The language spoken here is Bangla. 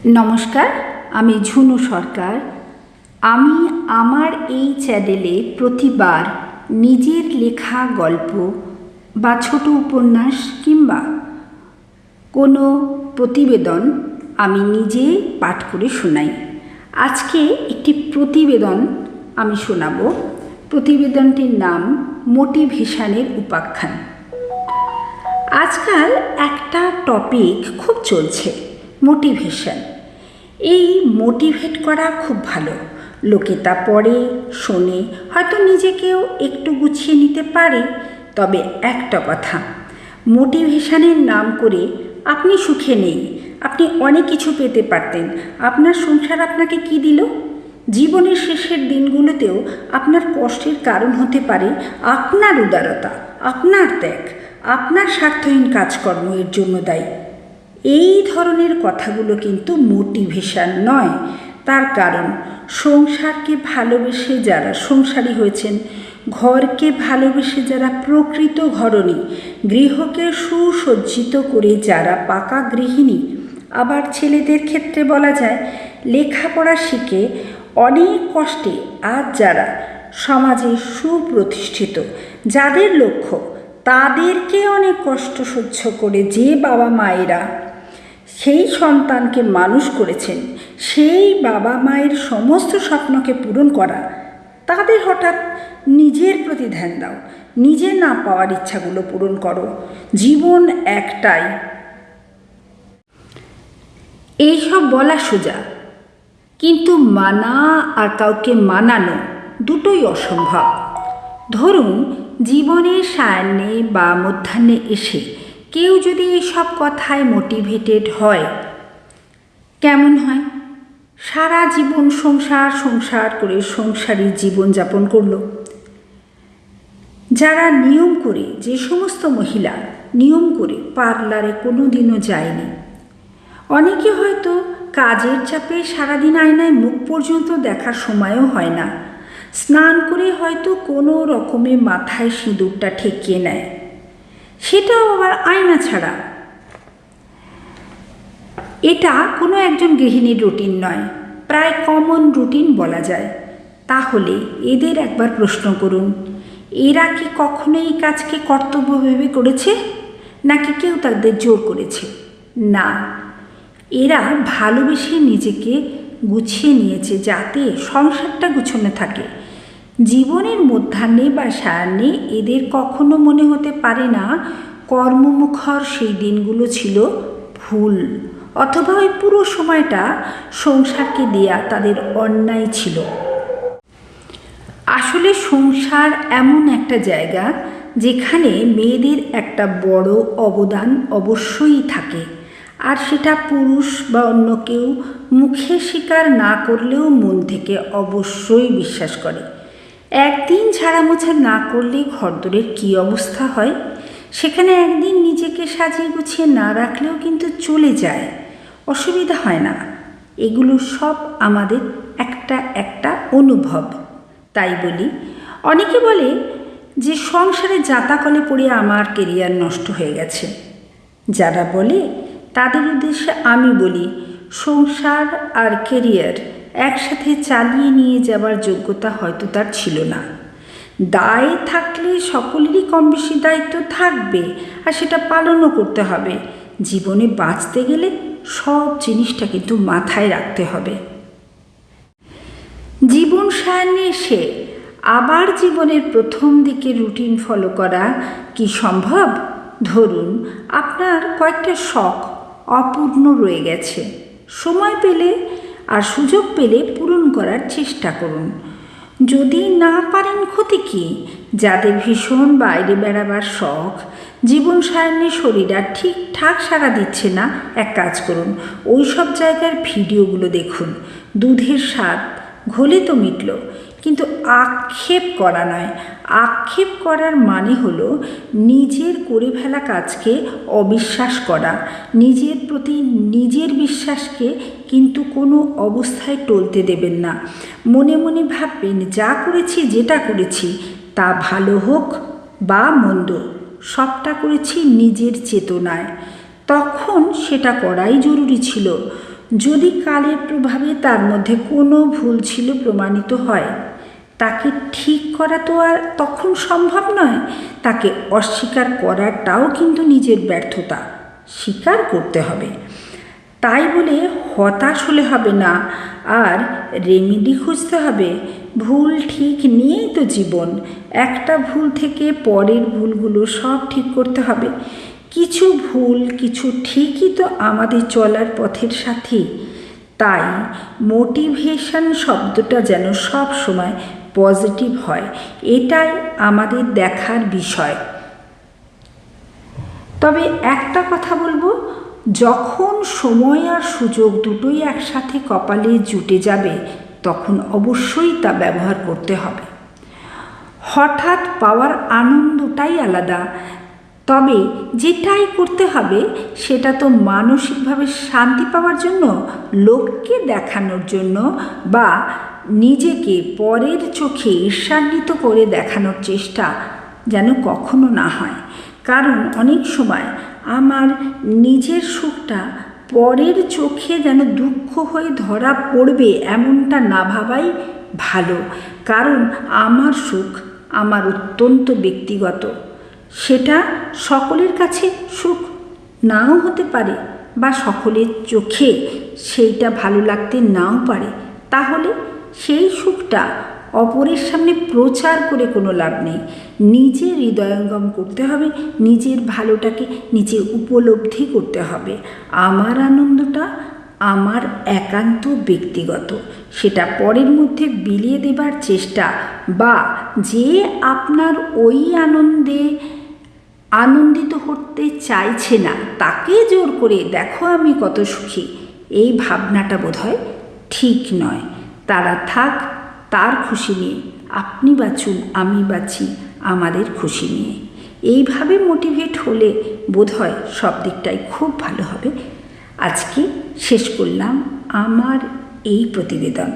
নমস্কার, আমি ঝুনু সরকার। আমি আমার এই চ্যানেলে প্রতিবার নিজের লেখা গল্প বা ছোট উপন্যাস কিংবা কোনো প্রতিবেদন আমি নিজে পাঠ করে শোনাই। আজকে একটি প্রতিবেদন আমি শোনাব। প্রতিবেদনটির নাম মোটিভেশনের উপাখ্যান। আজকাল একটা টপিক খুব চলছে, মোটিভেশন। এই মোটিভেট করা খুব ভালো, লোকে তা পড়ে শোনে, হয়তো নিজেকেও একটু গুছিয়ে নিতে পারে। তবে একটা কথা, মোটিভেশনের নাম করে আপনি সুখে নেই। আপনি অনেক কিছু পেতে পারতেন। আপনার সংসার আপনাকে কি দিল? জীবনের শেষের দিনগুলোতেও আপনার কষ্টের কারণ হতে পারে আপনার উদারতা, আপনার ত্যাগ, আপনার স্বার্থহীন কাজকর্ম এর জন্য দায়ী। এই ধরনের কথাগুলো কিন্তু মোটিভেশন নয়। তার কারণ, সংসারকে ভালোবেসে যারা সংসারী হয়েছেন, ঘরকে ভালোবেসে যারা প্রকৃত ঘরণী, গৃহকে সুসজ্জিত করে যারা পাকা গৃহিণী, আবার ছেলেদের ক্ষেত্রে বলা যায় লেখাপড়া শিখে অনেক কষ্টে আজ যারা সমাজে সুপ্রতিষ্ঠিত, যাদের লক্ষ্য তাদেরকে অনেক কষ্ট সহ্য করে যে বাবা মায়েরা সেই সন্তানকে মানুষ করেছেন, সেই বাবা মায়ের সমস্ত স্বপ্নকে পূরণ করা, তাদের হঠাৎ নিজের প্রতি ধ্যান দাও, নিজে না পাওয়ার ইচ্ছাগুলো পূরণ করো। জীবন একটাই। এইসব বলা সোজা, কিন্তু মানা আর কাউকে মানানো দুটোই অসম্ভব। ধরুন, জীবনের সায়াহ্নে বা মধ্যাহ্নে এসে কেউ যদি এইসব কথায় মোটিভেটেড হয়, কেমন হয়? সারা জীবন সংসার করে সংসারী জীবনযাপন করল। যারা নিয়ম করে, যে সমস্ত মহিলা নিয়ম করে পার্লারে কোনো দিনও যায়নি, অনেকে হয়তো কাজের চাপে সারাদিন আয়নায় মুখ পর্যন্ত দেখার সময়ও হয় না, স্নান করে হয়তো কোনো রকমে মাথায় সিঁদুরটা ঠেকিয়ে নেয়, সেটাও আবার আয়না ছাড়া। এটা কোনো একজন গৃহিণীর রুটিন নয়, প্রায় কমন রুটিন বলা যায়। তাহলে এদের একবার প্রশ্ন করুন, এরা কি কখনো এই কাজকে কর্তব্য ভেবে করেছে, নাকি কেউ তাদের জোর করেছে? না, এরা ভালোবেসে নিজেকে গুছিয়ে নিয়েছে যাতে সংসারটা গুছানো থাকে। জীবনের মধ্যাহ্নে বা সায়াহ্নে এদের কখনো মনে হতে পারে না কর্মমুখর সেই দিনগুলো ছিল ভুল, অথবা ওই পুরো সময়টা সংসারকে দেয়া তাদের অন্যায় ছিল। আসলে সংসার এমন একটা জায়গা যেখানে মেয়েদের একটা বড় অবদান অবশ্যই থাকে, আর সেটা পুরুষ বা অন্য কেউ মুখে স্বীকার না করলেও মন থেকে অবশ্যই বিশ্বাস করে। একদিন ঝাড়া মোছা না করলে ঘরদোরের কী অবস্থা হয়, সেখানে একদিন নিজেকে সাজিয়ে গুছিয়ে না রাখলেও কিন্তু চলে যায়, অসুবিধা হয় না। এগুলো সব আমাদের একটা একটা অনুভব। তাই বলি, অনেকে বলে যে সংসারে জাঁতাকলে পড়ে আমার কেরিয়ার নষ্ট হয়ে গেছে। যারা বলে তাদের উদ্দেশ্যে আমি বলি, সংসার আর কেরিয়ার একসাথে চালিয়ে নিয়ে যাবার যোগ্যতা হয়তো তার ছিল না। দায় থাকলে সকলেরই কম বেশি দায়িত্ব থাকবে, আর সেটা পালনও করতে হবে। জীবনে বাঁচতে গেলে সব জিনিসটা কিন্তু মাথায় রাখতে হবে। জীবন সায়াহ্নে এসে আবার জীবনের প্রথম দিকে রুটিন ফলো করা কি সম্ভব? ধরুন, আপনার কয়েকটা শখ অপূর্ণ রয়ে গেছে। সময় পেলে আর সুযোগ পেলে পূরণ করার চেষ্টা করুন। যদি না পারেন, ক্ষতি কী? যাদের ভীষণ বাইরে বেড়াবার শখ, জীবন সায়াহ্নে শরীর আর ঠিকঠাক সাড়া দিচ্ছে না, এক কাজ করুন, ওই সব জায়গার ভিডিওগুলো দেখুন। দুধের স্বাদ ঘোলে তো মিটল, কিন্তু আক্ষেপ করা নয়। আক্ষেপ করার মানে হলো নিজের করে ফেলা কাজকে অবিশ্বাস করা, নিজের প্রতি নিজের বিশ্বাসকে কিন্তু কোনো অবস্থায় টলতে দেবেন না। মনে মনে ভাববেন, যা করেছি, যেটা করেছি তা ভালো হোক বা মন্দ, সবটা করেছি নিজের চেতনায়। তখন সেটা করাই জরুরি ছিল। যদি কালের প্রভাবে তার মধ্যে কোনো ভুল ছিল প্রমাণিত হয়, তাকে ঠিক করা তো আর তখন সম্ভব নয়। তাকে অস্বীকার করাটাও কিন্তু নিজের ব্যর্থতা, স্বীকার করতে হবে। তাই বলে হতাশ হলে হবে না, আর রেমেডি খুঁজতে হবে। ভুল ঠিক নিয়েই তো জীবন। একটা ভুল থেকে পরের ভুলগুলো সব ঠিক করতে হবে। কিছু ভুল কিছু ঠিকই তো আমাদের চলার পথের সাথী। তাই মোটিভেশন শব্দটা যেন সব সময় পজিটিভ হয়, এটাই আমাদের দেখার বিষয়। তবে একটা কথা বলবো, যখন সময় আর সুযোগ দুটোই একসাথে কপালে জুটে যাবে, তখন অবশ্যই তা ব্যবহার করতে হবে। হঠাৎ পাওয়ার আনন্দটাই আলাদা, তবে যেটাই করতে হবে সেটা তো মানসিকভাবে শান্তি পাওয়ার জন্য, লোককে দেখানোর জন্য বা নিজেকে পরের চোখে ঈর্ষান্বিত করে দেখানোর চেষ্টা যেন কখনো না হয়। কারণ অনেক সময় আমার নিজের সুখটা পরের চোখে যেন দুঃখ হয়ে ধরা পড়বে এমনটা না ভাবাই ভালো। কারণ আমার সুখ আমার অত্যন্ত ব্যক্তিগত, সেটা সকলের কাছে সুখ নাও হতে পারে বা সকলের চোখে সেইটা ভালো লাগতে নাও পারে। তাহলে সেই সুখটা অপরের সামনে প্রচার করে কোনো লাভ নেই। নিজে হৃদয়ঙ্গম করতে হবে, নিজের ভালোটাকে নিজে উপলব্ধি করতে হবে। আমার আনন্দটা আমার একান্ত ব্যক্তিগত, সেটা পরের মধ্যে বিলিয়ে দেবার চেষ্টা বা যে আপনার ওই আনন্দিত হতে চাইছে না তাকে জোর করে দেখো আমি কত সুখী, এই ভাবনাটা বোধহয় ঠিক নয়। তারা থাক তার খুশি নিয়ে, আপনি বাঁচুন আমি বাঁচি আমাদের খুশি নিয়ে। এইভাবে মোটিভেট হলে বোধহয় সব দিকটাই খুব ভালো হবে। আজকে শেষ করলাম আমার এই প্রতিবেদন।